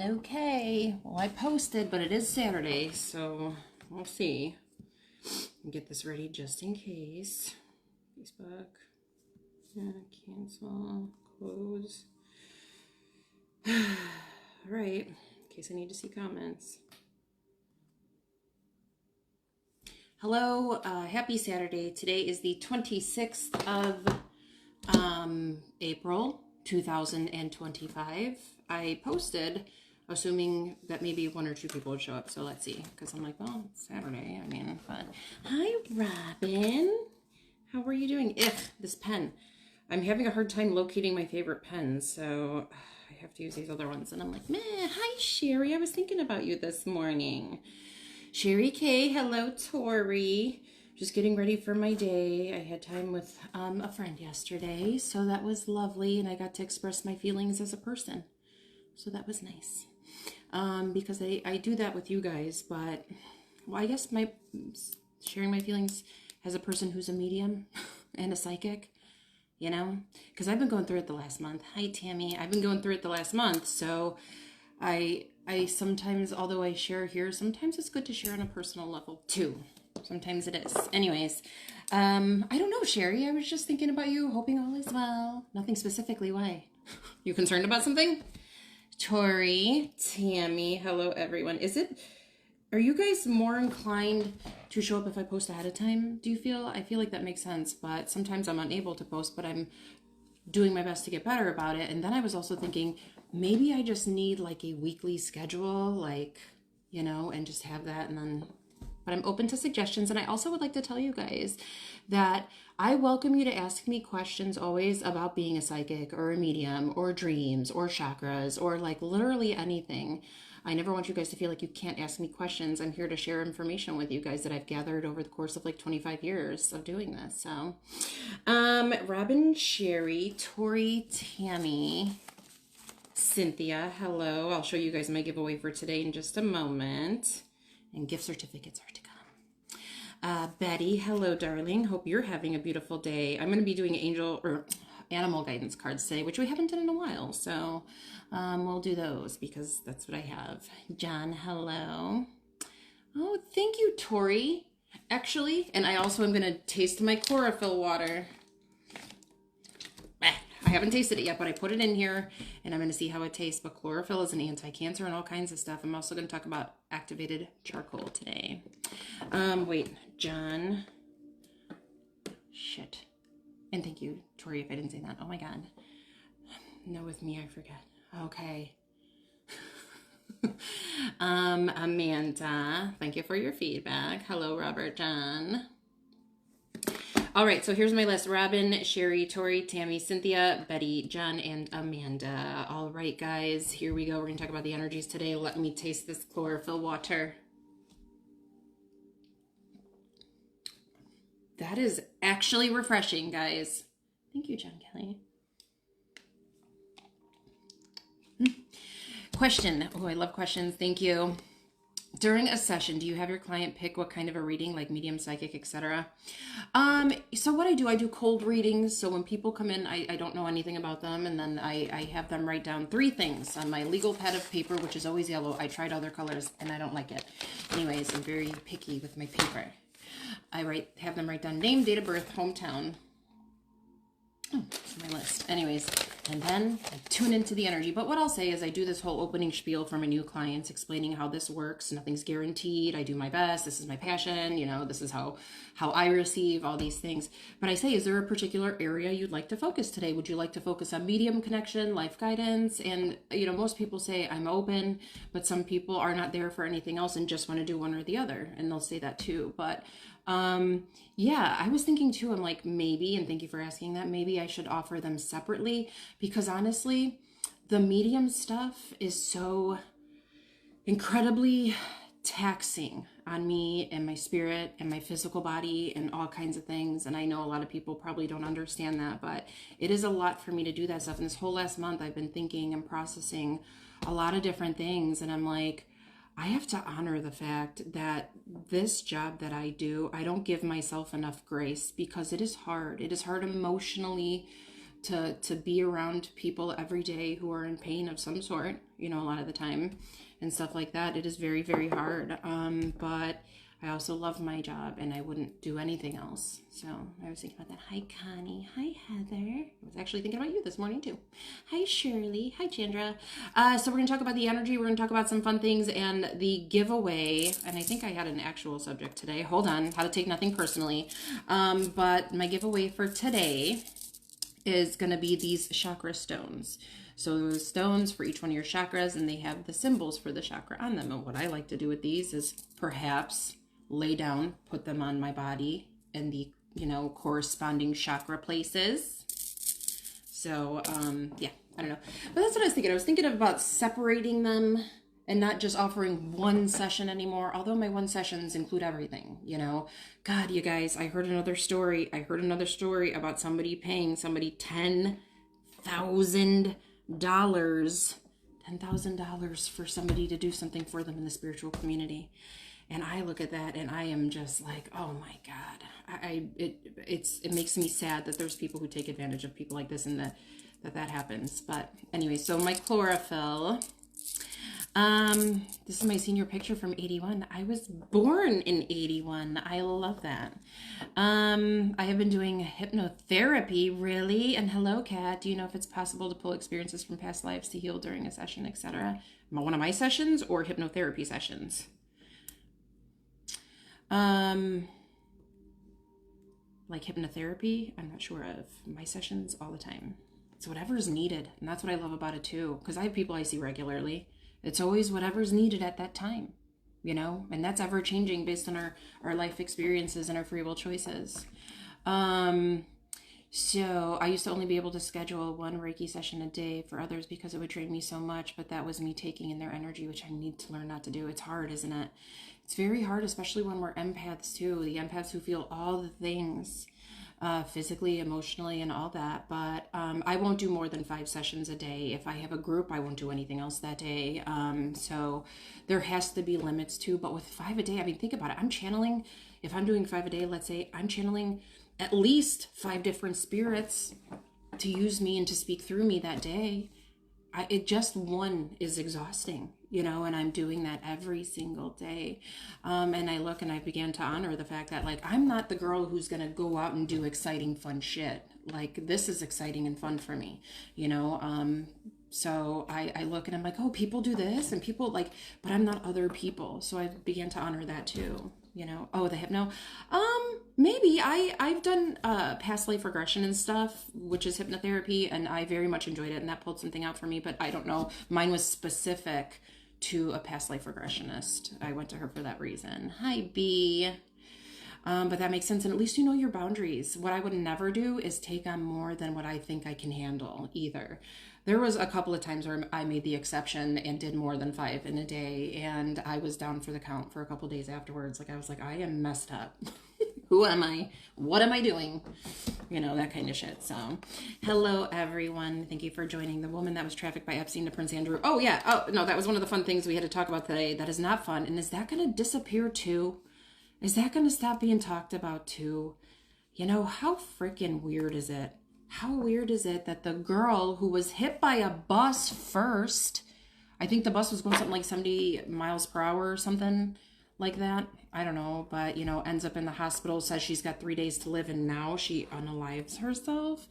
Okay, well, I posted, but it is Saturday, so we'll see. Get this ready just in case. Facebook. Yeah, cancel. Close. All right, in case I need to see comments. Hello, happy Saturday. Today is the 26th of April 2025. I posted assuming that maybe one or two people would show up, so let's see, because I'm like, well, it's Saturday, but hi Robin, how are you doing? This pen, I'm having a hard time locating my favorite pens, so I have to use these other ones, and I'm like, man, hi Sherry, I was thinking about you this morning. Sherry K, hello Tori. Just getting ready for my day. I had time with a friend yesterday, so that was lovely, and I got to express my feelings as a person, so that was nice. Because I do that with you guys, but well, I guess sharing my feelings as a person who's a medium and a psychic, you know, because I've been going through it the last month. Hi Tammy, I've been going through it the last month, so I sometimes, although I share here, sometimes it's good to share on a personal level too. Sometimes it is. Anyways, I don't know, Sherry. I was just thinking about you, hoping all is well. Nothing specifically. Why? You concerned about something? Tori, Tammy, hello everyone. Are you guys more inclined to show up if I post ahead of time? Do you feel? I feel like that makes sense, but sometimes I'm unable to post, but I'm doing my best to get better about it. And then I was also thinking, maybe I just need like a weekly schedule, like, you know, and just have that, and then, but I'm open to suggestions. And I also would like to tell you guys that I welcome you to ask me questions always about being a psychic or a medium or dreams or chakras or like literally anything. I never want you guys to feel like you can't ask me questions. I'm here to share information with you guys that I've gathered over the course of like 25 years of doing this. So, Robin, Sherry, Tori, Tammy, Cynthia, hello. I'll show you guys my giveaway for today in just a moment. And gift certificates are to come. Betty, hello, darling. Hope you're having a beautiful day. I'm going to be doing angel or animal guidance cards today, which we haven't done in a while. So we'll do those because that's what I have. John, hello. Oh, thank you, Tori. Actually, and I also am going to taste my chlorophyll water. I haven't tasted it yet, but I put it in here and I'm going to see how it tastes. But chlorophyll is an anti-cancer and all kinds of stuff. I'm also going to talk about activated charcoal today. Wait, John. Shit. And thank you, Tori, if I didn't say that. Oh my God. No, with me, I forget. Okay. Amanda, thank you for your feedback. Hello, Robert John. All right, so here's my list. Robin, Sherry, Tori, Tammy, Cynthia, Betty, John, and Amanda. All right, guys, here we go. We're going to talk about the energies today. Let me taste this chlorophyll water. That is actually refreshing, guys. Thank you, John Kelly. Question. Oh, I love questions. Thank you. During a session, do you have your client pick what kind of a reading, like medium, psychic, etc.? So what I do cold readings. So when people come in, I don't know anything about them. And then I have them write down 3 things on my legal pad of paper, which is always yellow. I tried other colors and I don't like it. Anyways, I'm very picky with my paper. I have them write down name, date of birth, hometown. Oh, that's my list. Anyways, and then I tune into the energy. But what I'll say is I do this whole opening spiel for my new clients, explaining how this works. Nothing's guaranteed. I do my best. This is my passion. You know, this is how I receive all these things. But I say, is there a particular area you'd like to focus today? Would you like to focus on medium connection, life guidance? And, you know, most people say I'm open, but some people are not there for anything else and just want to do one or the other. And they'll say that too. But yeah, I was thinking too, I'm like, maybe, and thank you for asking that, maybe I should offer them separately, because honestly, the medium stuff is so incredibly taxing on me and my spirit and my physical body and all kinds of things. And I know a lot of people probably don't understand that, but it is a lot for me to do that stuff. And this whole last month, I've been thinking and processing a lot of different things. And I'm like, I have to honor the fact that this job that I do, I don't give myself enough grace because it is hard. It is hard emotionally to be around people every day who are in pain of some sort, you know, a lot of the time and stuff like that. It is very, very hard. But I also love my job and I wouldn't do anything else. So I was thinking about that. Hi, Connie. Hi, Heather. I was actually thinking about you this morning too. Hi, Shirley. Hi, Chandra. So we're going to talk about the energy. We're going to talk about some fun things and the giveaway. And I think I had an actual subject today. Hold on. How to take nothing personally. But my giveaway for today is going to be these chakra stones. So those stones for each one of your chakras, and they have the symbols for the chakra on them. And what I like to do with these is perhaps lay down, put them on my body in the, you know, corresponding chakra places. So, yeah, I don't know. But that's what I was thinking. I was thinking about separating them and not just offering one session anymore, although my one sessions include everything, you know. God, you guys, I heard another story. About somebody paying somebody $10,000. $10,000 for somebody to do something for them in the spiritual community. And I look at that and I am just like, oh my God. It makes me sad that there's people who take advantage of people like this and that happens. But anyway, so my chlorophyll. This is my senior picture from 81. I was born in 81. I love that. I have been doing hypnotherapy, really. And hello, Kat. Do you know if it's possible to pull experiences from past lives to heal during a session, etc.? One of my sessions or hypnotherapy sessions? Like hypnotherapy, I'm not sure of. My sessions all the time. It's whatever is needed. And that's what I love about it too. Because I have people I see regularly. It's always whatever's needed at that time, you know, and that's ever changing based on our life experiences and our free will choices. So I used to only be able to schedule one Reiki session a day for others because it would drain me so much, but that was me taking in their energy, which I need to learn not to do. It's hard, isn't it? It's very hard, especially when we're empaths too, the empaths who feel all the things, physically, emotionally, and all that. But I won't do more than 5 sessions a day. If I have a group, I won't do anything else that day. So there has to be limits too. But with 5 a day, I mean, think about it. I'm channeling, if I'm doing 5 a day, let's say I'm channeling at least 5 different spirits to use me and to speak through me that day. It just one is exhausting, you know, and I'm doing that every single day. And I look and I began to honor the fact that, like, I'm not the girl who's going to go out and do exciting, fun shit. Like, this is exciting and fun for me, you know? So I look and I'm like, oh, people do this and people like, but I'm not other people. So I began to honor that too, you know? Oh, the hypno. Maybe I've done past life regression and stuff, which is hypnotherapy, and I very much enjoyed it, and that pulled something out for me, but I don't know. Mine was specific to a past life regressionist. I went to her for that reason. Hi, B. But that makes sense, and at least you know your boundaries. What I would never do is take on more than what I think I can handle either. There was a couple of times where I made the exception and did more than 5 in a day, and I was down for the count for a couple of days afterwards. Like, I was like, I am messed up. Who am I? What am I doing? You know, that kind of shit. So, hello, everyone. Thank you for joining. The woman that was trafficked by Epstein to Prince Andrew. Oh, yeah. Oh, no, that was one of the fun things we had to talk about today. That is not fun. And is that going to disappear, too? Is that going to stop being talked about, too? You know, how freaking weird is it? How weird is it that the girl who was hit by a bus first, I think the bus was going something like 70 miles per hour or something like that. I don't know, but, you know, ends up in the hospital, says she's got 3 days to live, and now she unalives herself.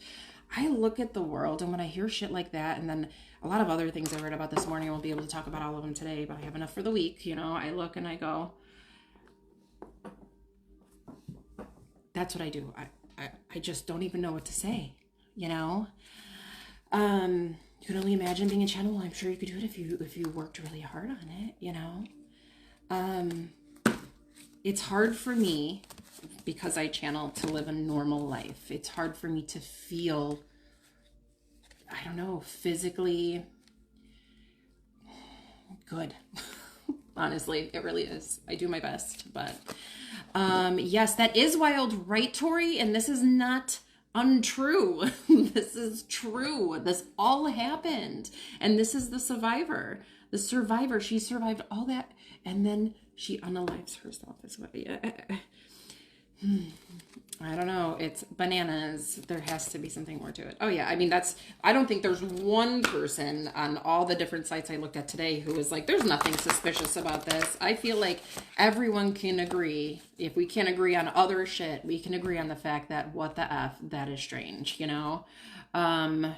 I look at the world, and when I hear shit like that, and then a lot of other things I read about this morning, I won't be able to talk about all of them today, but I have enough for the week, you know, I look and I go, that's what I do. I just don't even know what to say, you know? You can only imagine being a channel. I'm sure you could do it if you worked really hard on it, you know? It's hard for me, because I channel, to live a normal life. It's hard for me to feel, I don't know, physically good. Honestly, it really is. I do my best, but yes, that is wild, right, Tori? And this is not untrue. This is true. This all happened. And this is the survivor. The survivor, she survived all that, and then she unalives herself as well. Yeah. I don't know. It's bananas. There has to be something more to it. Oh yeah. I mean, I don't think there's one person on all the different sites I looked at today who was like, there's nothing suspicious about this. I feel like everyone can agree. If we can't agree on other shit, we can agree on the fact that what the F, that is strange, you know?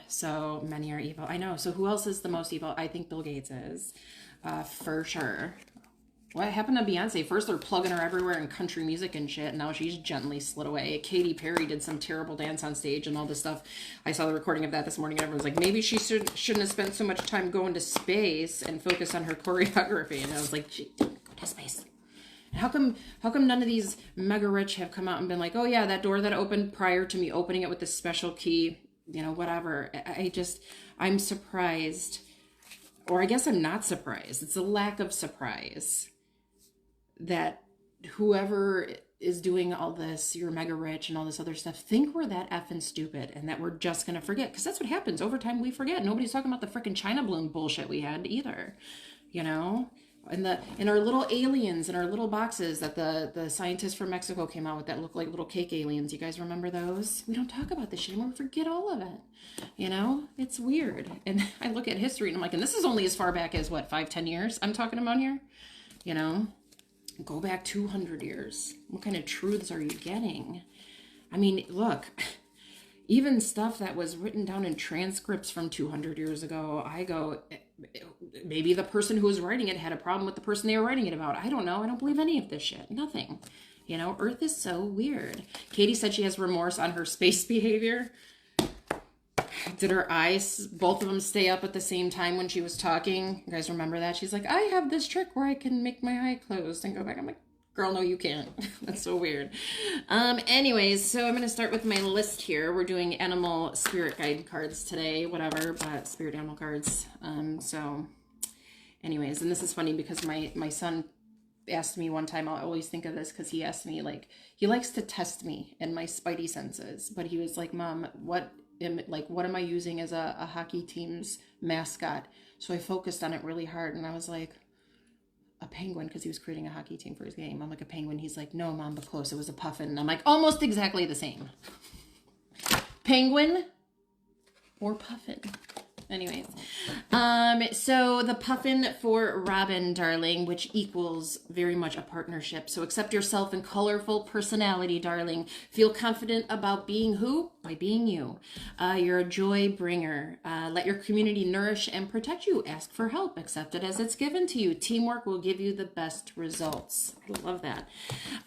So many are evil. I know. So who else is the most evil? I think Bill Gates is, for sure. What happened to Beyonce? First they're plugging her everywhere in country music and shit, and now she's gently slid away. Katy Perry did some terrible dance on stage and all this stuff. I saw the recording of that this morning, and everyone's like, maybe she shouldn't have spent so much time going to space and focus on her choreography. And I was like, she didn't go to space. And how come none of these mega rich have come out and been like, oh yeah, that door that opened prior to me opening it with this special key, you know, whatever. I'm surprised, or I guess I'm not surprised. It's a lack of surprise that whoever is doing all this, you're mega rich and all this other stuff, think we're that effing stupid and that we're just going to forget. Because that's what happens. Over time, we forget. Nobody's talking about the freaking China balloon bullshit we had either, you know? And in our little aliens, in our little boxes that the scientists from Mexico came out with that look like little cake aliens. You guys remember those? We don't talk about this shit anymore. We forget all of it. You know? It's weird. And I look at history and I'm like, and this is only as far back as what, 5-10 years I'm talking about here? You know? Go back 200 years. What kind of truths are you getting? I mean, look, even stuff that was written down in transcripts from 200 years ago, I go, maybe the person who was writing it had a problem with the person they were writing it about. I don't know. I don't believe any of this shit. Nothing. You know, Earth is so weird. Katie said she has remorse on her space behavior. Did her eyes, both of them, stay up at the same time when she was talking? You guys remember that? She's like, I have this trick where I can make my eye closed and go back. I'm like, girl, no, you can't. That's so weird. Anyways, so I'm going to start with my list here. We're doing animal spirit guide cards today, whatever, but spirit animal cards. So anyways, and this is funny because my son asked me one time, I'll always think of this because he asked me, like, he likes to test me and my spidey senses, but he was like, Mom, what am I using as a hockey team's mascot? So I focused on it really hard, and I was like, a penguin, because he was creating a hockey team for his game. I'm like, a penguin. He's like, no, Mom, but close. It was a puffin. And I'm like, almost exactly the same. Penguin or puffin. Anyways, so the puffin for Robin, darling, which equals very much a partnership. So accept yourself and colorful personality, darling. Feel confident about being who? By being you. You're a joy bringer. Let your community nourish and protect you. Ask for help. Accept it as it's given to you. Teamwork will give you the best results. I love that.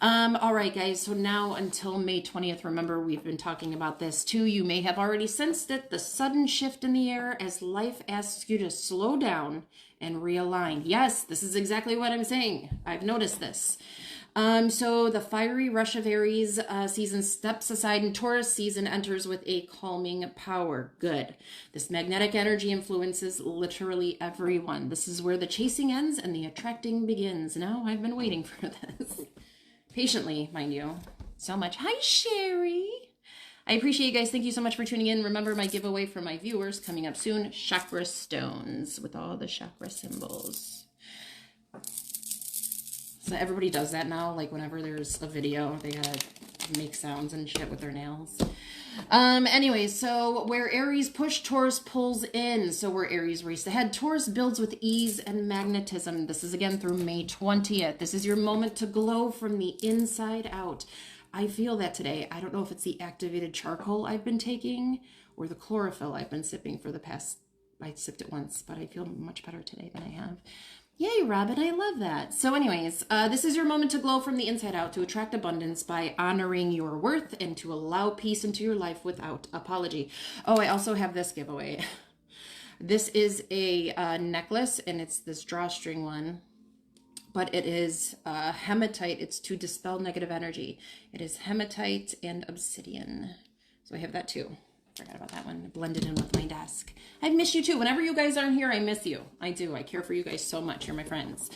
All right, guys. So now until May 20th, remember, we've been talking about this too. You may have already sensed it. The sudden shift in the air as life asks you to slow down and realign. Yes, this is exactly what I'm saying. I've noticed this. So the fiery rush of Aries season steps aside and Taurus season enters with a calming power. Good. This magnetic energy influences literally everyone. This is where the chasing ends and the attracting begins. Now I've been waiting for this. Patiently, mind you. So much. Hi, Sherry. I appreciate you guys. Thank you so much for tuning in. Remember my giveaway for my viewers coming up soon. Chakra stones with all the chakra symbols. So everybody does that now. Like whenever there's a video, they gotta make sounds and shit with their nails. Anyway, so where Aries push, Taurus pulls in. So where Aries race ahead, Taurus builds with ease and magnetism. This is again through May 20th. This is your moment to glow from the inside out. I feel that today. I don't know if it's the activated charcoal I've been taking or the chlorophyll I've been sipping for the past, I sipped it once, but I feel much better today than I have. Yay, Robin, I love that. So anyways, this is your moment to glow from the inside out, to attract abundance by honoring your worth and to allow peace into your life without apology. Oh, I also have this giveaway. This is a necklace, and it's this drawstring one. But it is hematite. It's to dispel negative energy. It is hematite and obsidian. So I have that too. Forgot about that one. It blended in with my desk. I miss you too. Whenever you guys aren't here, I miss you. I do. I care for you guys so much. You're my friends.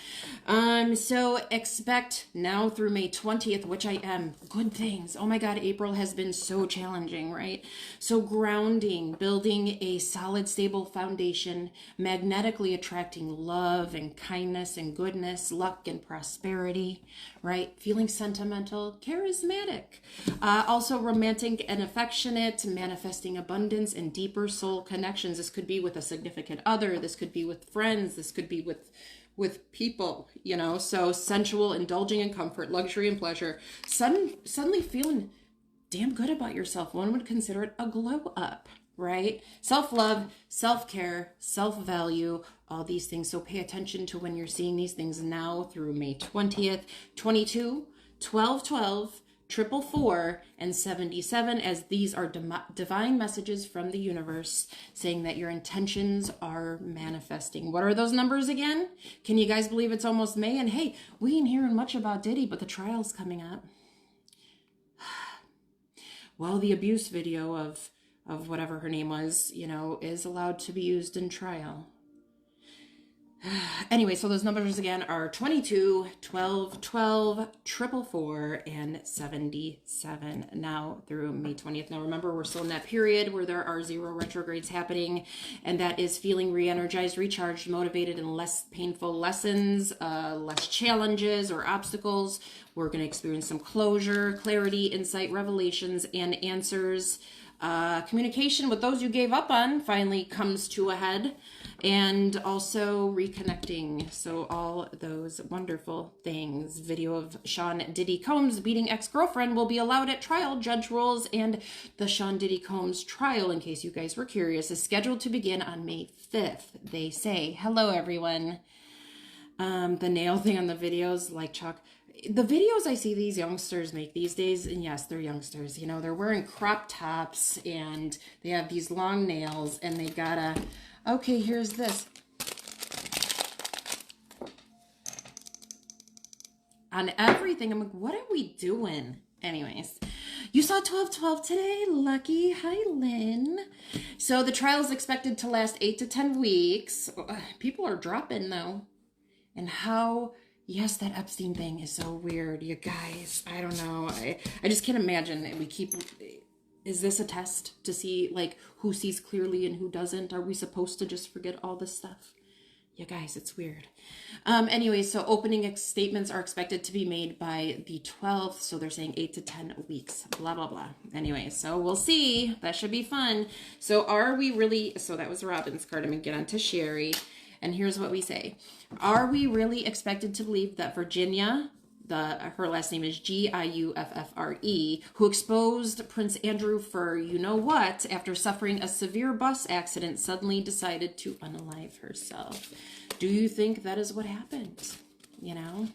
So expect now through May 20th, which I am, good things. Oh my God, April has been so challenging, right? So grounding, building a solid, stable foundation, magnetically attracting love and kindness and goodness, luck and prosperity, right? Feeling sentimental, charismatic, also romantic and affectionate, manifesting abundance and deeper soul connections. This could be with a significant other. This could be with friends. This could be with people, you know. So sensual, indulging in comfort, luxury and pleasure. Suddenly feeling damn good about yourself. One would consider it a glow up, right? Self-love, self-care, self-value, all these things. So pay attention to when you're seeing these things now through May 20th, 22, 12, 12, 444, and 77, as these are divine messages from the universe saying that your intentions are manifesting. What are those numbers again? Can you guys believe it's almost May? And hey, we ain't hearing much about Diddy, but the trial's coming up. Well, the abuse video of whatever her name was, you know, is allowed to be used in trial. Anyway, so those numbers again are 22, 12, 12, 444, and 77 now through May 20th. Now remember, we're still in that period where there are 0 retrogrades happening, and that is feeling re-energized, recharged, motivated, and less painful lessons, less challenges or obstacles. We're going to experience some closure, clarity, insight, revelations, and answers. Communication with those you gave up on finally comes to a head, and also reconnecting. So all those wonderful things. Video of Sean Diddy Combs beating ex-girlfriend will be allowed at trial. Judge rules, and the Sean Diddy Combs trial, in case you guys were curious, is scheduled to begin on May 5th, they say. Hello, everyone. The nail thing on the videos, like Chuck. The videos I see these youngsters make these days, and yes, they're youngsters, you know, they're wearing crop tops and they have these long nails and they gotta, okay, here's this. On everything, I'm like, what are we doing? Anyways, you saw 12/12 today, lucky. Hi, Lynn. So the trial is expected to last 8 to 10 weeks. People are dropping though. And how... Yes, that Epstein thing is so weird, you guys. I don't know. I just can't imagine. We keep... Is this a test to see, like, who sees clearly and who doesn't? Are we supposed to just forget all this stuff? You guys, it's weird. Anyway, so opening statements are expected to be made by the 12th. So they're saying 8 to 10 weeks. Blah, blah, blah. Anyway, so we'll see. That should be fun. So are we really... So that was Robin's card. I'm going to get on to Sherry. And here's what we say. Are we really expected to believe that Virginia, her last name is Giuffre, who exposed Prince Andrew for you-know-what after suffering a severe bus accident, suddenly decided to unalive herself? Do you think that is what happened? You know?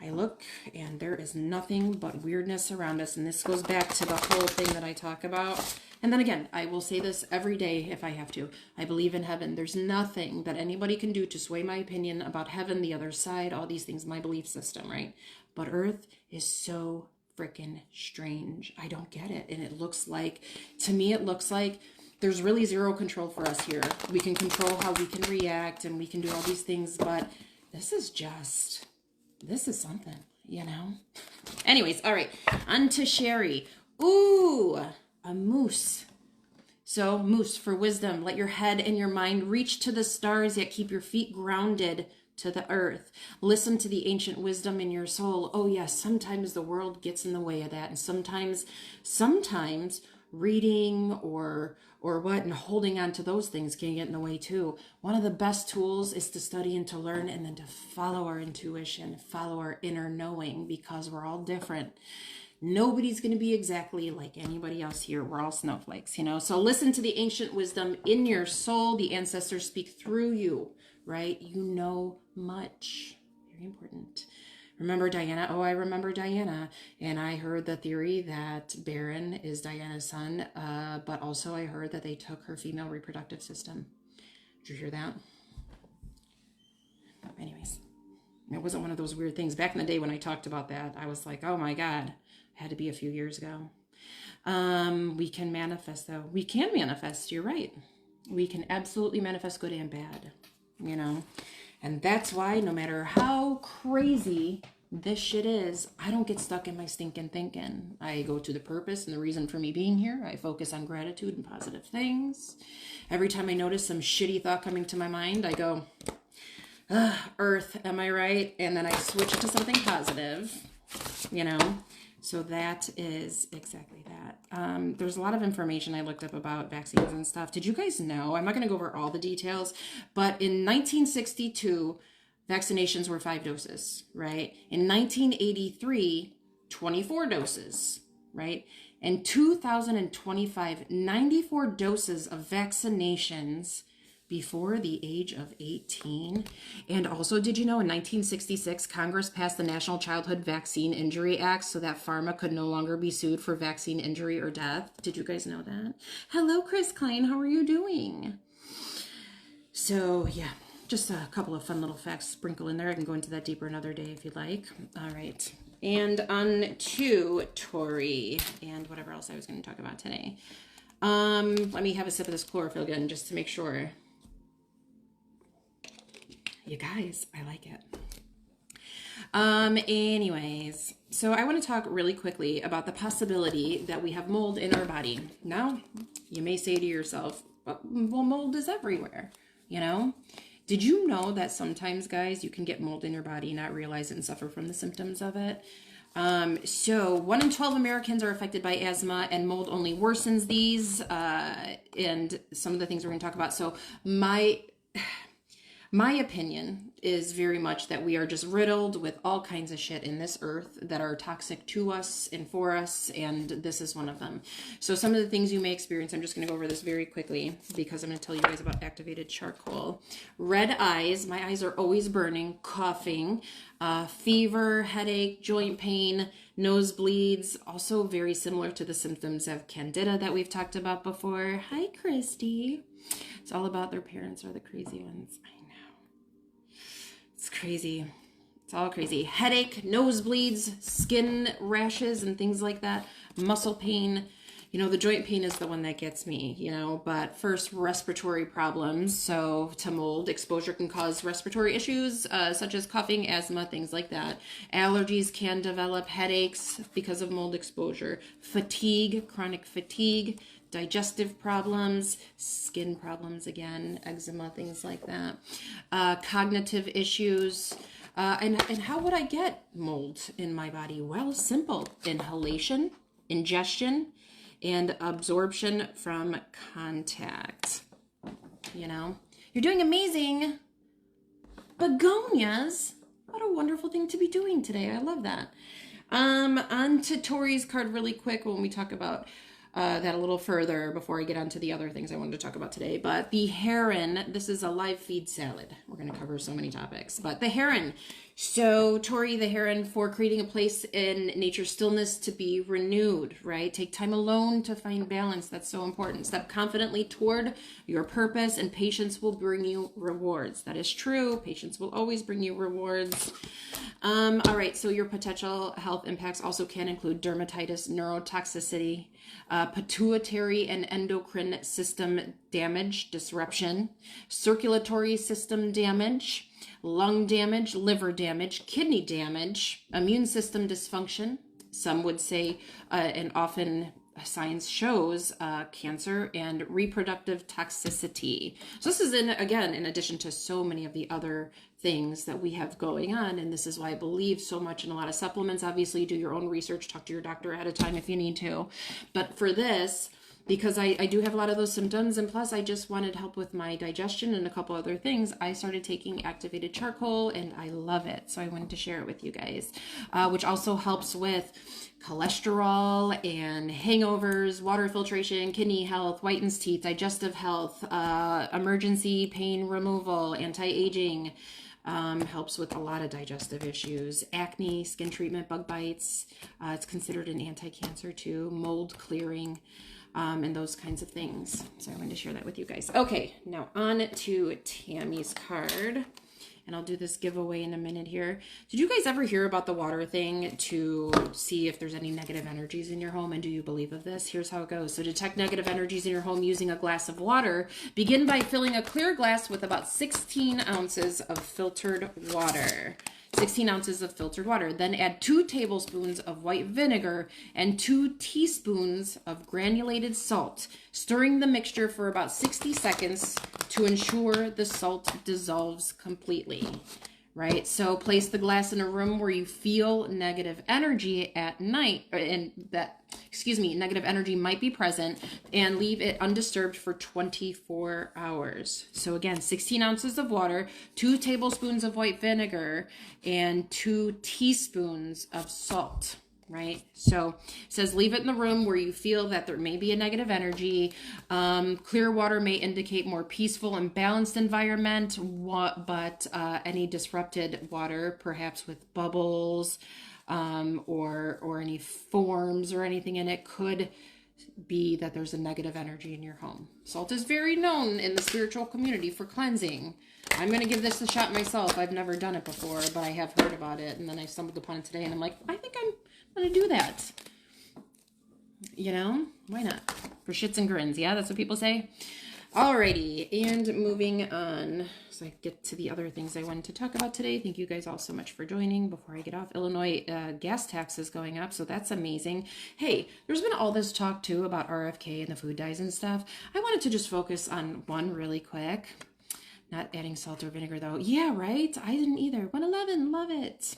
I look and there is nothing but weirdness around us. And this goes back to the whole thing that I talk about. And then again, I will say this every day if I have to. I believe in heaven. There's nothing that anybody can do to sway my opinion about heaven, the other side, all these things, my belief system, right? But Earth is so freaking strange. I don't get it. And it looks like, to me, it looks like there's really zero control for us here. We can control how we can react and we can do all these things, but this is something, you know? Anyways, all right, on to Sherry. Ooh, a moose. So moose for wisdom. Let your head and your mind reach to the stars, yet keep your feet grounded to the earth. Listen to the ancient wisdom in your soul. Oh yes, sometimes the world gets in the way of that. And sometimes reading or what and holding on to those things can get in the way too. One of the best tools is to study and to learn, and then to follow our intuition, follow our inner knowing, because we're all different. Nobody's going to be exactly like anybody else here. We're all snowflakes, you know? So listen to the ancient wisdom in your soul. The ancestors speak through you, right? You know much. Very important. Remember Diana? Oh, I remember Diana. And I heard the theory that Baron is Diana's son, but also I heard that they took her female reproductive system. Did you hear that? But anyways, it wasn't one of those weird things. Back in the day when I talked about that, I was like, oh my God, it had to be a few years ago. We can manifest, though. We can manifest, you're right. We can absolutely manifest good and bad, you know. And that's why no matter how crazy this shit is, I don't get stuck in my stinking thinking. I go to the purpose and the reason for me being here. I focus on gratitude and positive things. Every time I notice some shitty thought coming to my mind, I go, Earth, am I right? And then I switch it to something positive, you know. So that is exactly that. There's a lot of information I looked up about vaccines and stuff. Did you guys know? I'm not going to go over all the details, but in 1962, vaccinations were 5 doses, right? In 1983, 24 doses, right? In 2025, 94 doses of vaccinations before the age of 18. And also, did you know in 1966, Congress passed the National Childhood Vaccine Injury Act so that pharma could no longer be sued for vaccine injury or death? Did you guys know that? Hello, Chris Klein. How are you doing? So, yeah, just a couple of fun little facts sprinkle in there. I can go into that deeper another day if you'd like. All right. And on to Tori and whatever else I was going to talk about today. Let me have a sip of this chlorophyll again just to make sure. You guys, I like it. Anyways, so I want to talk really quickly about the possibility that we have mold in our body. Now, you may say to yourself, well, mold is everywhere, you know? Did you know that sometimes, guys, you can get mold in your body, not realize it, and suffer from the symptoms of it? So 1 in 12 Americans are affected by asthma, and mold only worsens these, and some of the things we're going to talk about. So my opinion is very much that we are just riddled with all kinds of shit in this earth that are toxic to us and for us, and this is one of them. So some of the things you may experience, I'm just going to go over this very quickly because I'm going to tell you guys about activated charcoal. Red eyes, my eyes are always burning, coughing, fever, headache, joint pain, nosebleeds, also very similar to the symptoms of candida that we've talked about before. Hi, Christy. It's all about their parents are the crazy ones. I know. It's crazy. It's all crazy. Headache, nosebleeds, skin rashes, and things like that. Muscle pain. You know, the joint pain is the one that gets me, you know, but first, respiratory problems. So to mold, exposure can cause respiratory issues, such as coughing, asthma, things like that. Allergies can develop, headaches because of mold exposure. Fatigue, chronic fatigue. Digestive problems, skin problems again, eczema, things like that. Cognitive issues. And how would I get mold in my body? Well, simple. Inhalation, ingestion, and absorption from contact. You know, you're doing amazing. Begonias. What a wonderful thing to be doing today. I love that. On to Tori's card really quick when we talk about that a little further before I get on to the other things I wanted to talk about today. But the heron, this is a live feed salad. We're going to cover so many topics. But the heron. So Tori, the heron, for creating a place in nature's stillness to be renewed, right? Take time alone to find balance. That's so important. Step confidently toward your purpose, and patience will bring you rewards. That is true. Patience will always bring you rewards. All right, so your potential health impacts also can include dermatitis, neurotoxicity, pituitary and endocrine system damage, disruption, circulatory system damage, lung damage, liver damage, kidney damage, immune system dysfunction. Some would say, and often science shows, cancer and reproductive toxicity. So this is, in addition to so many of the other things that we have going on. And this is why I believe so much in a lot of supplements. Obviously, do your own research, talk to your doctor ahead of time if you need to. But for this, because I do have a lot of those symptoms, and plus I just wanted help with my digestion and a couple other things, I started taking activated charcoal, and I love it. So I wanted to share it with you guys, which also helps with cholesterol and hangovers, water filtration, kidney health, whitens teeth, digestive health, emergency pain removal, anti-aging, helps with a lot of digestive issues, acne, skin treatment, bug bites. It's considered an anti-cancer too, mold clearing, and those kinds of things. So I wanted to share that with you guys. Okay, now on to Tammy's card. and I'll do this giveaway in a minute here. Did you guys ever hear about the water thing to see if there's any negative energies in your home, and do you believe of this? Here's how it goes. So detect negative energies in your home using a glass of water. Begin by filling a clear glass with about 16 ounces of filtered water. 16 ounces of filtered water. Then add 2 tablespoons of white vinegar and 2 teaspoons of granulated salt, stirring the mixture for about 60 seconds to ensure the salt dissolves completely. Right? So place the glass in a room where you feel negative energy at night, and negative energy might be present, and leave it undisturbed for 24 hours. So again, 16 ounces of water, 2 tablespoons of white vinegar, and 2 teaspoons of salt. Right? So it says leave it in the room where you feel that there may be a negative energy. Clear water may indicate more peaceful and balanced environment, but any disrupted water, perhaps with bubbles or any forms or anything in it, could be that there's a negative energy in your home. Salt is very known in the spiritual community for cleansing. I'm going to give this a shot myself. I've never done it before, but I have heard about it, and then I stumbled upon it today, and I'm like, I think I'm going to do that. You know, why not? For shits and grins, yeah? That's what people say? Alrighty, and moving on. So I get to the other things I wanted to talk about today. Thank you guys all so much for joining. Before I get off, Illinois gas taxes going up, so that's amazing. Hey, there's been all this talk, too, about RFK and the food dyes and stuff. I wanted to just focus on one really quick. Not adding salt or vinegar, though. Yeah, right? I didn't either. 111, love it.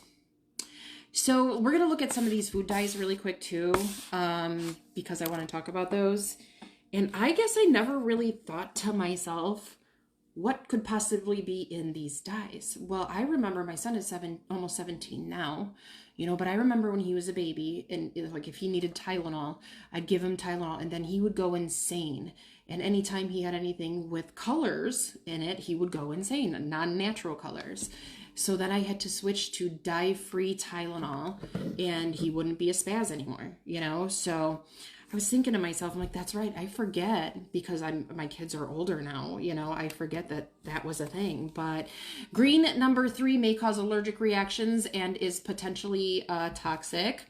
So we're going to look at some of these food dyes really quick, too, because I want to talk about those. And I guess I never really thought to myself, what could possibly be in these dyes? Well, I remember my son is almost 17 now, you know, but I remember when he was a baby, and like if he needed Tylenol, I'd give him Tylenol, and then he would go insane. And anytime he had anything with colors in it, he would go insane, non-natural colors. So then I had to switch to dye-free Tylenol, and he wouldn't be a spaz anymore, you know? So I was thinking to myself, I'm like, that's right, I forget, because my kids are older now, you know, I forget that was a thing. But green number 3 may cause allergic reactions and is potentially toxic.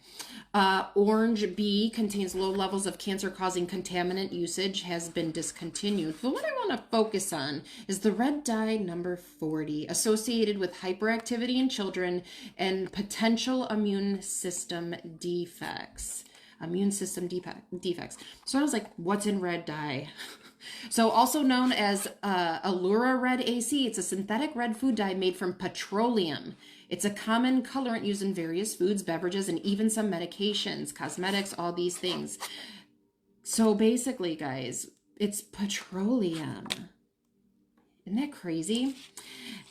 Orange B contains low levels of cancer-causing contaminant. Usage has been discontinued. But what I want to focus on is the red dye number 40, associated with hyperactivity in children and potential immune system defects. So I was like, what's in red dye? So also known as Allura Red AC, it's a synthetic red food dye made from petroleum. It's a common colorant used in various foods, beverages, and even some medications, cosmetics, all these things. So basically, guys, it's petroleum. Isn't that crazy?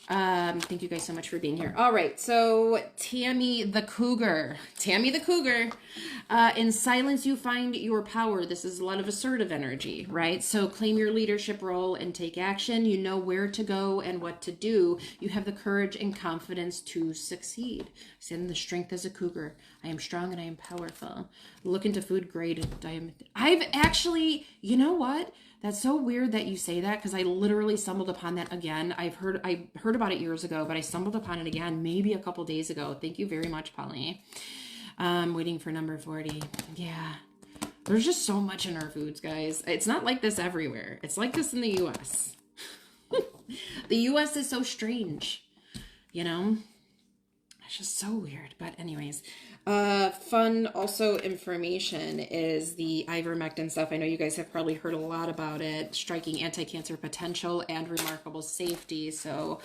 Thank you guys so much for being here. All right, so Tammy the Cougar. In silence, you find your power. This is a lot of assertive energy, right? So claim your leadership role and take action. You know where to go and what to do. You have the courage and confidence to succeed. Stand in the strength as a cougar. I am strong and I am powerful. Look into food grade diamond. I've actually, you know what? That's so weird that you say that, because I literally stumbled upon that again. I heard about it years ago, but I stumbled upon it again maybe a couple days ago. Thank you very much, Polly. Waiting for number 40. Yeah. There's just so much in our foods, guys. It's not like this everywhere. It's like this in the U.S. The U.S. is so strange, you know? It's just so weird. But anyways, fun also information is the ivermectin stuff. I know you guys have probably heard a lot about it. Striking anti-cancer potential and remarkable safety. So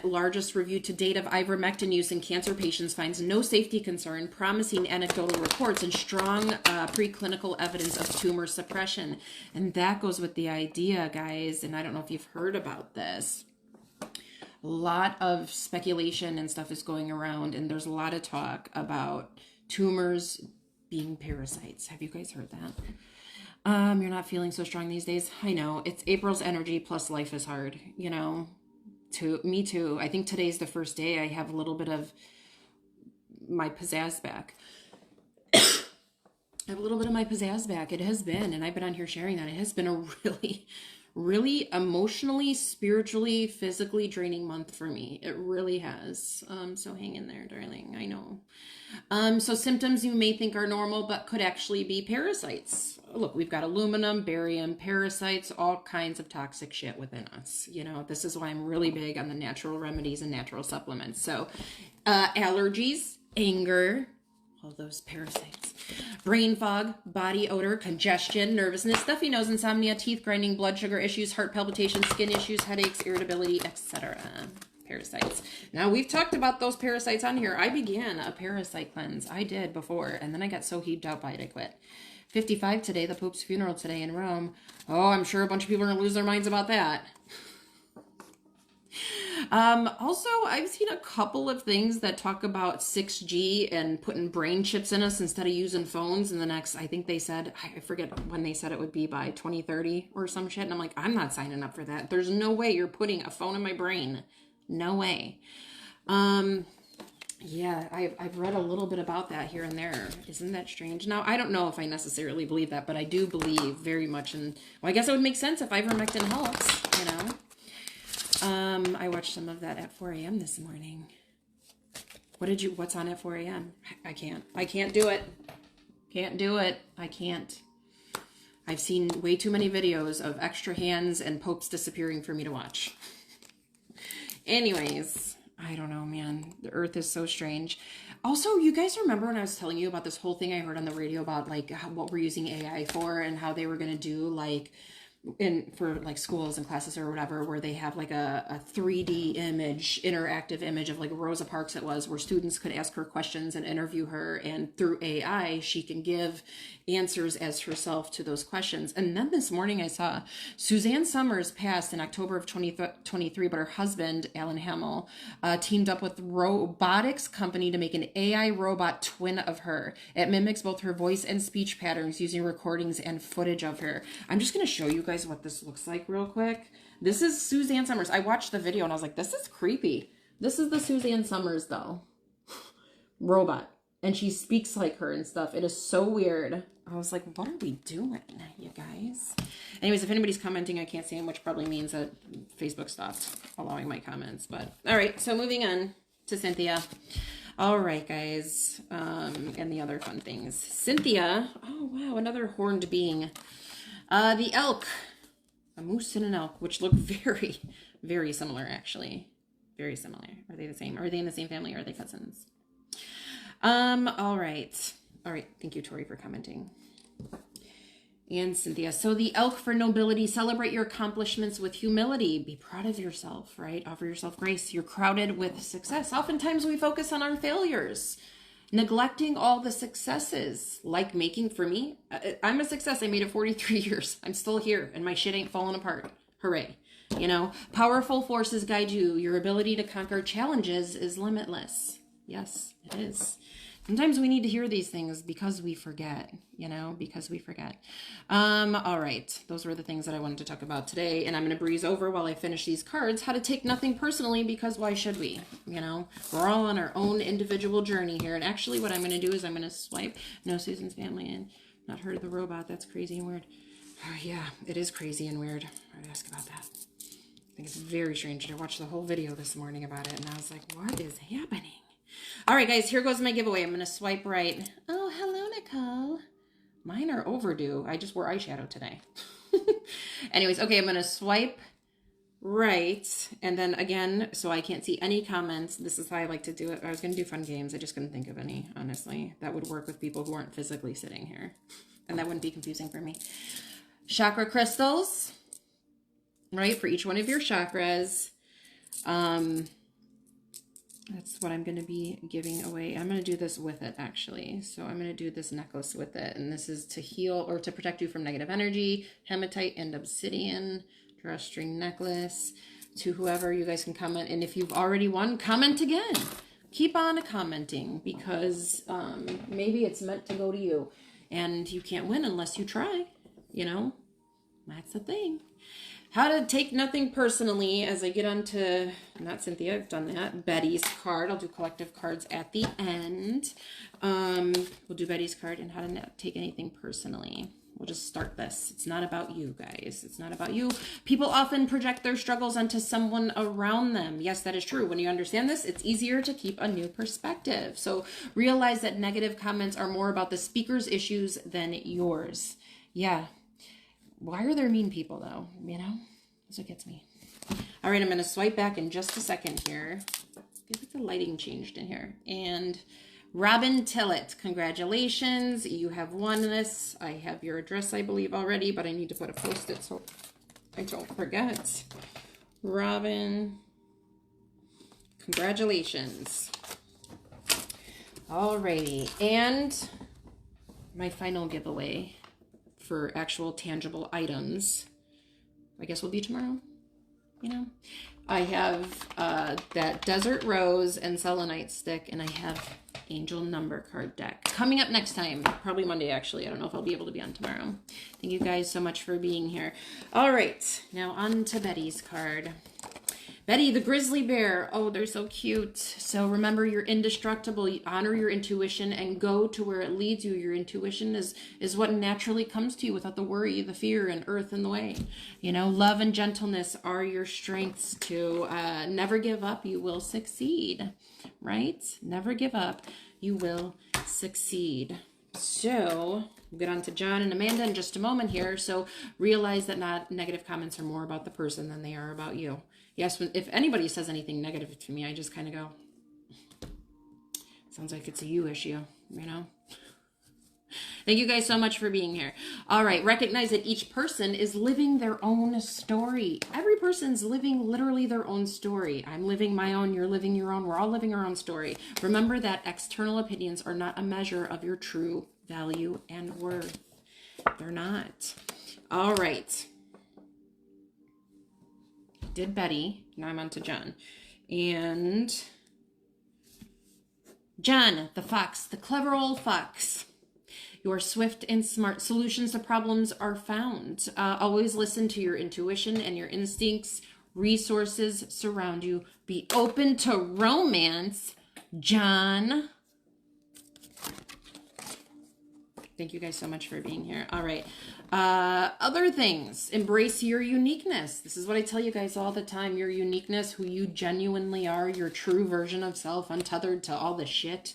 largest review to date of ivermectin use in cancer patients finds no safety concern, promising anecdotal reports, and strong preclinical evidence of tumor suppression. And that goes with the idea, guys, and I don't know if you've heard about this. A lot of speculation and stuff is going around, and there's a lot of talk about tumors being parasites. Have you guys heard that? You're not feeling so strong these days. I know, it's April's energy plus life is hard, you know. Me too. I think today's the first day I have a little bit of my pizzazz back. I have a little bit of my pizzazz back. It has been, and I've been on here sharing that. It has been a really, really emotionally, spiritually, physically draining month for me. It really has. So hang in there, darling. I know. So symptoms you may think are normal, but could actually be parasites. Look, we've got aluminum, barium, parasites, all kinds of toxic shit within us. You know, this is why I'm really big on the natural remedies and natural supplements. So allergies, anger, all those parasites, brain fog, body odor, congestion, nervousness, stuffy nose, insomnia, teeth grinding, blood sugar issues, heart palpitations, skin issues, headaches, irritability, etc. Parasites. Now, we've talked about those parasites on here. I began a parasite cleanse. I did before, and then I got so heaved out by it, I quit. 55 today, the Pope's funeral today in Rome. Oh, I'm sure a bunch of people are going to lose their minds about that. Also, I've seen a couple of things that talk about 6G and putting brain chips in us instead of using phones in the next, I think they said, I forget when they said it would be by 2030 or some shit. And I'm like, I'm not signing up for that. There's no way you're putting a phone in my brain. No way. Yeah, I've read a little bit about that here and there. Isn't that strange? Now, I don't know if I necessarily believe that, but I do believe very much in, well, I guess it would make sense if ivermectin helps, you know. I watched some of that at 4 a.m. this morning. What's on at 4 a.m.? I can't do it. Can't do it. I can't. I've seen way too many videos of extra hands and popes disappearing for me to watch. Anyways, I don't know, man. The earth is so strange. Also, you guys remember when I was telling you about this whole thing I heard on the radio about like what we're using AI for and how they were going to do like for like schools and classes or whatever, where they have like a 3D image, interactive image of like Rosa Parks it was, where students could ask her questions and interview her, and through AI she can give answers as herself to those questions. And then this morning I saw Suzanne Summers passed in October of 2023, but her husband Alan Hamill teamed up with robotics company to make an AI robot twin of her. It mimics both her voice and speech patterns using recordings and footage of her. I'm just going to show you guys what this looks like real quick. This is Suzanne Summers. I watched the video and I was like, this is creepy. This is the Suzanne Summers though. Robot. And she speaks like her and stuff. It is so weird. I was like, what are we doing, you guys? Anyways, if anybody's commenting, I can't see them, which probably means that Facebook stopped allowing my comments. But all right, so moving on to Cynthia. All right, guys. And the other fun things. Cynthia. Oh, wow. Another horned being. The elk, a moose and an elk, which look very, very similar, actually. Very similar. Are they the same? Are they in the same family or are they cousins? All right. All right. Thank you, Tori, for commenting. And Cynthia. So the elk for nobility, celebrate your accomplishments with humility. Be proud of yourself, right? Offer yourself grace. You're crowded with success. Oftentimes we focus on our failures, neglecting all the successes, like making, for me, I'm a success. I made it 43 years. I'm still here and my shit ain't falling apart. Hooray. You know, powerful forces guide you. Your ability to conquer challenges is limitless. Yes, it is. Sometimes we need to hear these things because we forget, you know, because we forget. All right. Those were the things that I wanted to talk about today. And I'm going to breeze over while I finish these cards, how to take nothing personally, because why should we? You know, we're all on our own individual journey here. And actually what I'm going to do is I'm going to swipe, no, Susan's family, and not heard of the robot. That's crazy and weird. Oh, yeah, it is crazy and weird. I would ask about that. I think it's very strange. I watched the whole video this morning about it and I was like, what is happening? All right, guys, here goes my giveaway. I'm going to swipe right. Oh, hello, Nicole. Mine are overdue. I just wore eyeshadow today. Anyways, okay, I'm going to swipe right. And then again, so I can't see any comments. This is how I like to do it. I was going to do fun games. I just couldn't think of any, honestly. That would work with people who aren't physically sitting here. And that wouldn't be confusing for me. Chakra crystals, right, for each one of your chakras. That's what I'm going to be giving away. I'm going to do this with it, actually. So I'm going to do this necklace with it. And this is to heal or to protect you from negative energy, hematite and obsidian, drawstring necklace. To whoever, you guys can comment. And if you've already won, comment again. Keep on commenting, because maybe it's meant to go to you. And you can't win unless you try, you know. That's the thing. How to take nothing personally, as I get on to, not Cynthia, I've done that, Betty's card. I'll do collective cards at the end. We'll do Betty's card and how to not take anything personally. We'll just start this. It's not about you, guys. It's not about you. People often project their struggles onto someone around them. Yes, that is true. When you understand this, it's easier to keep a new perspective. So realize that negative comments are more about the speaker's issues than yours. Yeah. Why are there mean people, though? You know? That's what gets me. All right, I'm going to swipe back in just a second here. Feels like the lighting changed in here. And Robin Tillett, congratulations. You have won this. I have your address, I believe, already, but I need to put a post-it so I don't forget. Robin, congratulations. Alrighty, and my final giveaway for actual tangible items, I guess will be tomorrow, you know? I have that Desert Rose and Selenite stick, and I have Angel Number card deck. Coming up next time, probably Monday actually. I don't know if I'll be able to be on tomorrow. Thank you guys so much for being here. All right, now on to Betty's card. Betty, the grizzly bear. Oh, they're so cute. So remember, you're indestructible. You honor your intuition and go to where it leads you. Your intuition is what naturally comes to you without the worry, the fear, and earth in the way. You know, love and gentleness are your strengths to never give up. You will succeed, right? Never give up. You will succeed. So we'll get on to John and Amanda in just a moment here. So realize that not negative comments are more about the person than they are about you. Yes, if anybody says anything negative to me, I just kind of go, sounds like it's a you issue, you know? Thank you guys so much for being here. All right, recognize that each person is living their own story. Every person's living literally their own story. I'm living my own, you're living your own, we're all living our own story. Remember that external opinions are not a measure of your true value and worth. They're not. All right. Did Betty. Now I'm on to John. And John, the fox, the clever old fox. You are swift and smart. Solutions to problems are found. Always listen to your intuition and your instincts. Resources surround you. Be open to romance, John. Thank you guys so much for being here. All right. Other things. Embrace your uniqueness. This is what I tell you guys all the time. Your uniqueness, who you genuinely are, your true version of self, untethered to all the shit.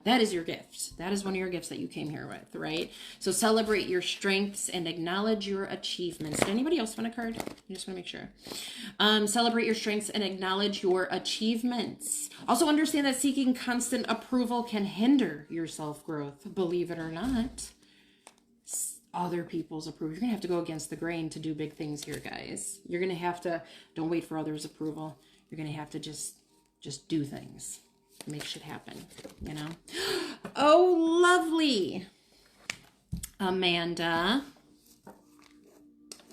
That is your gift. That is one of your gifts that you came here with, right? So celebrate your strengths and acknowledge your achievements. Did anybody else want a card? I just want to make sure. Celebrate your strengths and acknowledge your achievements. Also understand that seeking constant approval can hinder your self-growth, believe it or not. Other people's approval. You're going to have to go against the grain to do big things here, guys. You're going to have to, don't wait for others' approval. You're going to have to just do things. Make shit happen, you know? Oh, lovely. Amanda.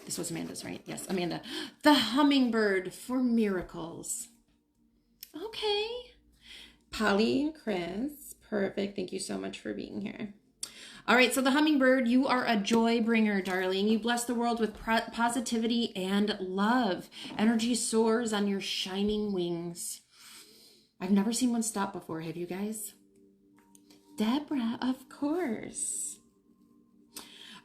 This was Amanda's, right? Yes, Amanda. The hummingbird for miracles. Okay. Polly and Chris. Perfect. Thank you so much for being here. All right, so the hummingbird, you are a joy bringer, darling. You bless the world with positivity and love. Energy soars on your shining wings. I've never seen one stop before. Have you guys? Deborah, of course.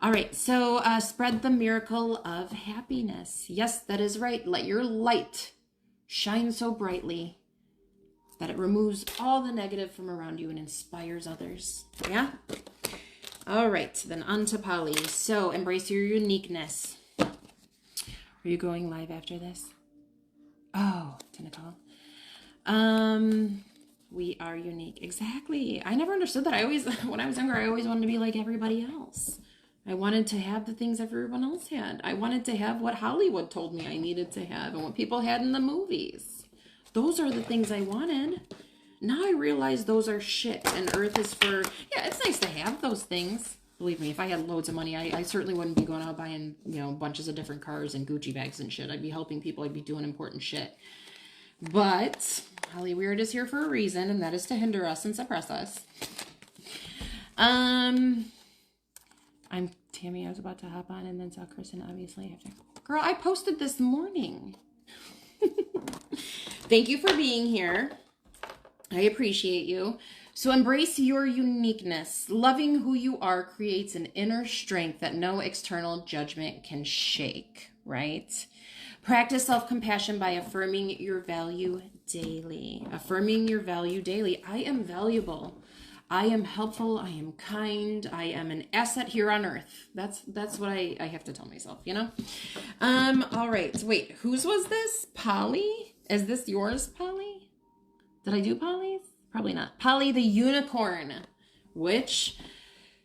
All right, so spread the miracle of happiness. Yes, that is right. Let your light shine so brightly that it removes all the negative from around you and inspires others. Yeah? All right, then on to Polly. So embrace your uniqueness. Are you going live after this? Oh, 10 o'clock. We are unique. Exactly. I never understood that. When I was younger, I always wanted to be like everybody else. I wanted to have the things everyone else had. I wanted to have what Hollywood told me I needed to have and what people had in the movies. Those are the things I wanted. Now I realize those are shit and Earth is for, yeah, it's nice to have those things. Believe me, if I had loads of money, I certainly wouldn't be going out buying, you know, bunches of different cars and Gucci bags and shit. I'd be helping people. I'd be doing important shit. But Holly Weird is here for a reason, and that is to hinder us and suppress us. Tammy, I was about to hop on and then saw Christin obviously after. Girl, I posted this morning. Thank you for being here. I appreciate you. So embrace your uniqueness. Loving who you are creates an inner strength that no external judgment can shake, right? Practice self-compassion by affirming your value daily. Affirming your value daily. I am valuable. I am helpful. I am kind. I am an asset here on earth. That's what I have to tell myself, you know? All right. Wait, whose was this? Polly? Is this yours, Polly? Did I do Polly's? Probably not. Polly the unicorn, which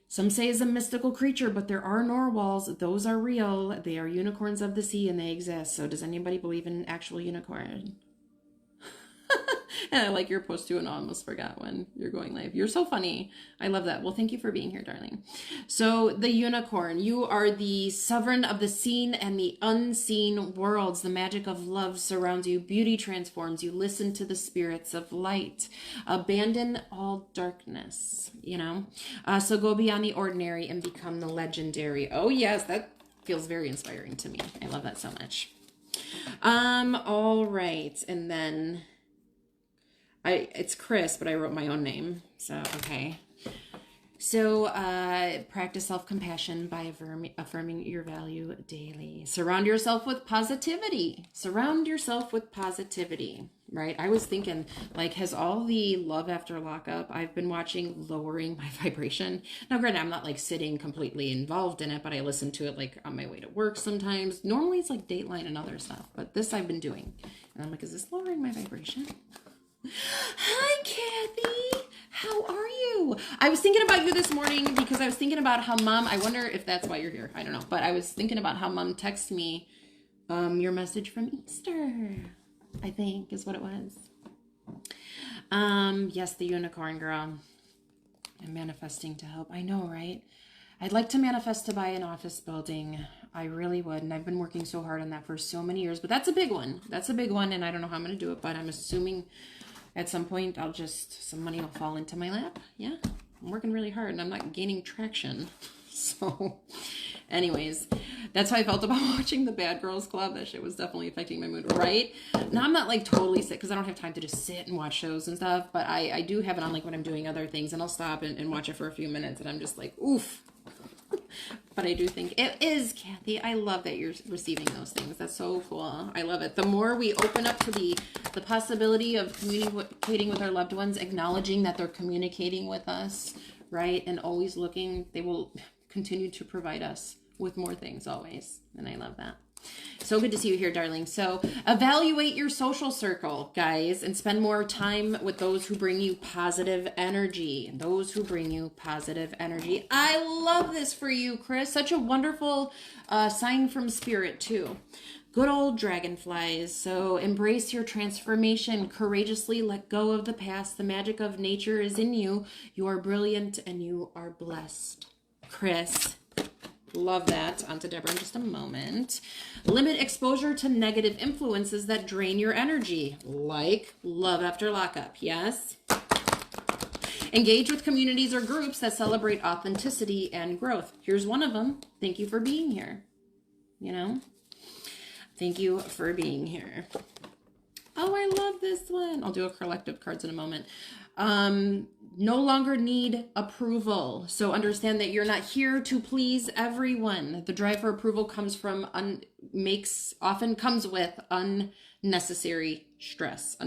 some say is a mystical creature, but there are narwhals. Those are real. They are unicorns of the sea and they exist. So does anybody believe in an actual unicorn? And I like your post too, and I almost forgot when you're going live. You're so funny. I love that. Well, thank you for being here, darling. So the unicorn, you are the sovereign of the seen and the unseen worlds. The magic of love surrounds you. Beauty transforms you. Listen to the spirits of light. Abandon all darkness, you know. So go beyond the ordinary and become the legendary. Oh yes, that feels very inspiring to me. I love that so much. All right, and then it's Chris, but I wrote my own name. So, okay. So, practice self-compassion by affirming your value daily. Surround yourself with positivity. Surround yourself with positivity, right? I was thinking, like, has all the Love After Lockup I've been watching lowering my vibration? Now, granted, I'm not, like, sitting completely involved in it, but I listen to it, like, on my way to work sometimes. Normally, it's, like, Dateline and other stuff, but this I've been doing. And I'm like, is this lowering my vibration? Hi, Kathy. How are you? I was thinking about you this morning because I was thinking about how Mom, I wonder if that's why you're here. I don't know. But I was thinking about how Mom texted me your message from Easter, I think is what it was. Yes, the unicorn girl. I'm manifesting to help. I know, right? I'd like to manifest to buy an office building. I really would. And I've been working so hard on that for so many years. But that's a big one. That's a big one. And I don't know how I'm going to do it. But I'm assuming at some point some money will fall into my lap. Yeah. I'm working really hard and I'm not gaining traction. So anyways, that's how I felt about watching the Bad Girls Club. That shit was definitely affecting my mood, right? Now I'm not like totally sick because I don't have time to just sit and watch shows and stuff. But I do have it on like when I'm doing other things and I'll stop and watch it for a few minutes and I'm just like, oof. But I do think it is, Kathy. I love that you're receiving those things. That's so cool. I love it. The more we open up to the possibility of communicating with our loved ones, acknowledging that they're communicating with us, right? And always looking, they will continue to provide us with more things always. And I love that. So good to see you here, darling. So evaluate your social circle, guys, and spend more time with those who bring you positive energy. Those who bring you positive energy. I love this for you, Chris. Such a wonderful sign from spirit, too. Good old dragonflies. So embrace your transformation. Courageously let go of the past. The magic of nature is in you. You are brilliant and you are blessed. Chris. Love that. On to Deborah in just a moment. Limit exposure to negative influences that drain your energy, like Love After Lockup. Yes. Engage with communities or groups that celebrate authenticity and growth. Here's one of them. Thank you for being here. You know? Thank you for being here. Oh, I love this one. I'll do a collective cards in a moment. No longer need approval. So understand that you're not here to please everyone. The drive for approval comes from often comes with unnecessary stress.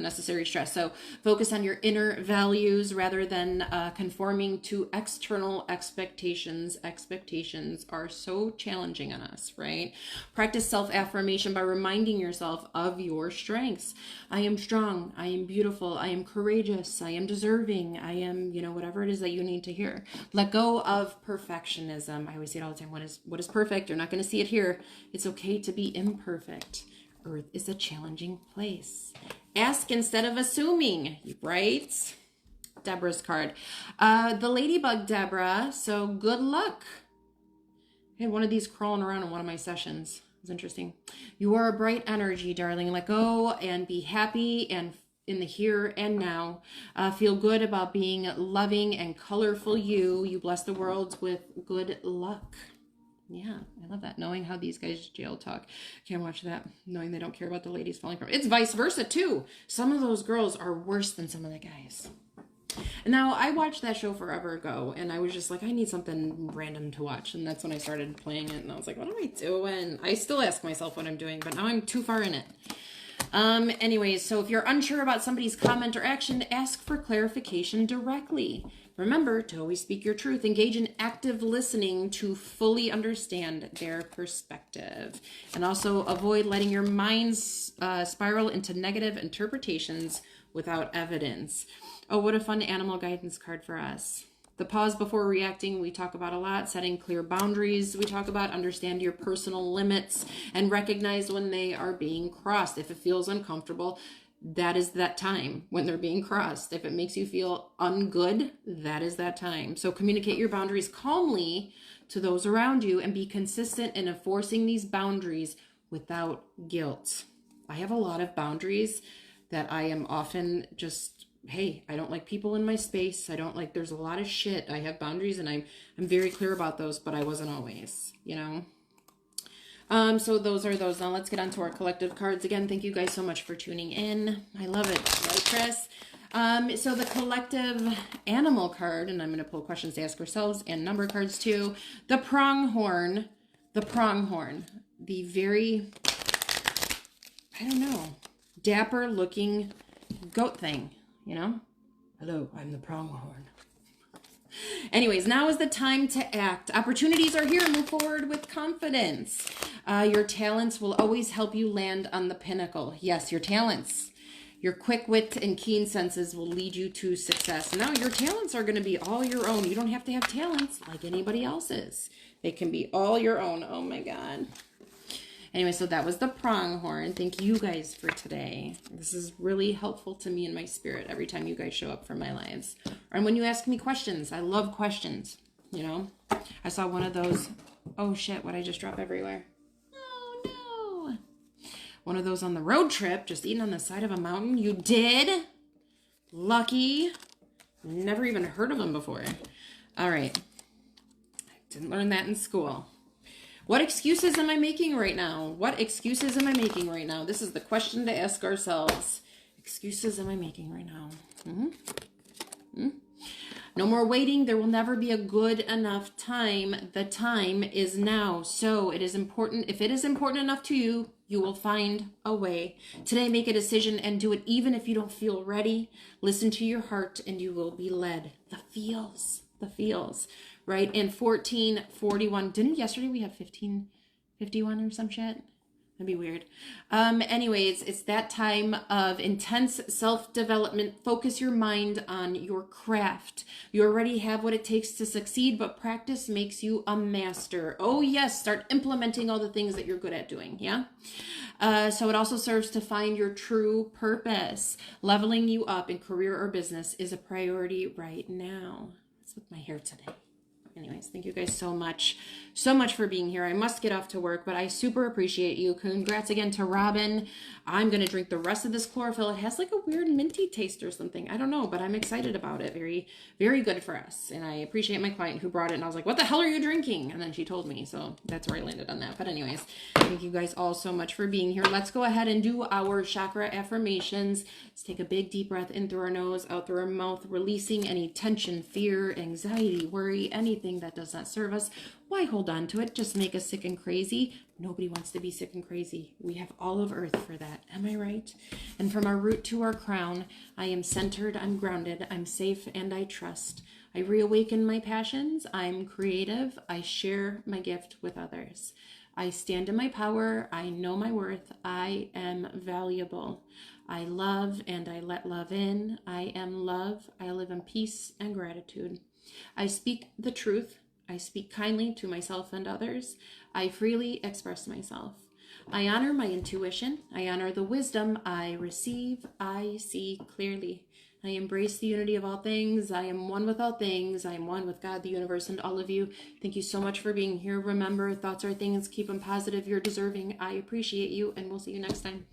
So focus on your inner values rather than conforming to external expectations. Expectations are so challenging on us, right? Practice self-affirmation by reminding yourself of your strengths. I am strong. I am beautiful. I am courageous. I am deserving. I am, whatever it is that you need to hear. Let go of perfectionism. I always say it all the time. What is perfect? You're not going to see it here. It's okay to be imperfect. Earth is a challenging place. Ask instead of assuming, right? Deborah's card. The ladybug, Deborah. So good luck. I had one of these crawling around in one of my sessions. It was interesting. You are a bright energy, darling. Let go and be happy and in the here and now. Feel good about being loving and colorful you. You bless the world with good luck. Yeah, I love that. Knowing how these guys jail talk. Can't watch that. Knowing they don't care about the ladies falling from. It's vice versa, too. Some of those girls are worse than some of the guys. Now, I watched that show forever ago, and I was just like, I need something random to watch. And that's when I started playing it, and I was like, what am I doing? I still ask myself what I'm doing, but now I'm too far in it. Anyways, so if you're unsure about somebody's comment or action, ask for clarification directly. Remember to always speak your truth. Engage in active listening to fully understand their perspective. And also avoid letting your mind spiral into negative interpretations without evidence. Oh, what a fun animal guidance card for us. The pause before reacting, we talk about a lot. Setting clear boundaries, we talk about. Understand your personal limits and recognize when they are being crossed. If it feels uncomfortable, that is that time when they're being crossed. If it makes you feel ungood, that is that time. So communicate your boundaries calmly to those around you and be consistent in enforcing these boundaries without guilt. I have a lot of boundaries that I am often just, hey, I don't like people in my space. I don't like, there's a lot of shit. I have boundaries and I'm very clear about those, but I wasn't always, you know. So those are those. Now let's get on to our collective cards. Again, thank you guys so much for tuning in. I love it. Right, Chris? So the collective animal card, and I'm going to pull questions to ask ourselves and number cards too. The pronghorn, the very, I don't know, dapper looking goat thing, you know? Hello, I'm the pronghorn. Anyways, now is the time to act. Opportunities are here. Move forward with confidence. Your talents will always help you land on the pinnacle. Yes, your talents. Your quick wit and keen senses will lead you to success. Now, your talents are going to be all your own. You don't have to have talents like anybody else's. They can be all your own. Oh my God. Anyway, so that was the pronghorn. Thank you guys for today. This is really helpful to me in my spirit every time you guys show up for my lives. And when you ask me questions, I love questions, you know. I saw one of those. Oh shit, what I just drop everywhere. Oh no. One of those on the road trip, just eating on the side of a mountain. You did? Lucky. Never even heard of them before. All right. I didn't learn that in school. What excuses am I making right now? What excuses am I making right now? This is the question to ask ourselves. Excuses am I making right now? No more waiting. There will never be a good enough time. The time is now. So it is important. If it is important enough to you, you will find a way. Today, make a decision and do it even if you don't feel ready. Listen to your heart and you will be led. The feels. Right? And 1441. Didn't yesterday we have 1551 or some shit? That'd be weird. Anyways, it's that time of intense self-development. Focus your mind on your craft. You already have what it takes to succeed, but practice makes you a master. Oh yes, start implementing all the things that you're good at doing, yeah? So it also serves to find your true purpose. Leveling you up in career or business is a priority right now. That's with my hair today. Anyways, thank you guys so much for being here. I must get off to work, but I super appreciate you. Congrats again to Robin. I'm going to drink the rest of this chlorophyll. It has like a weird minty taste or something. I don't know, but I'm excited about it. Very, very good for us. And I appreciate my client who brought it. And I was like, what the hell are you drinking? And then she told me. So that's where I landed on that. But anyways, thank you guys all so much for being here. Let's go ahead and do our chakra affirmations. Let's take a big deep breath in through our nose, out through our mouth, releasing any tension, fear, anxiety, worry, anything that does not serve us. Why hold on to it? Just make us sick and crazy. Nobody wants to be sick and crazy. We have all of earth for that. Am I right? And from our root to our crown, I am centered, I'm grounded, I'm safe, and I trust. I reawaken my passions. I'm creative. I share my gift with others. I stand in my power. I know my worth. I am valuable. I love and I let love in. I am love. I live in peace and gratitude. I speak the truth. I speak kindly to myself and others. I freely express myself. I honor my intuition. I honor the wisdom I receive. I see clearly. I embrace the unity of all things. I am one with all things. I am one with God, the universe, and all of you. Thank you so much for being here. Remember, thoughts are things. Keep them positive. You're deserving. I appreciate you, and we'll see you next time.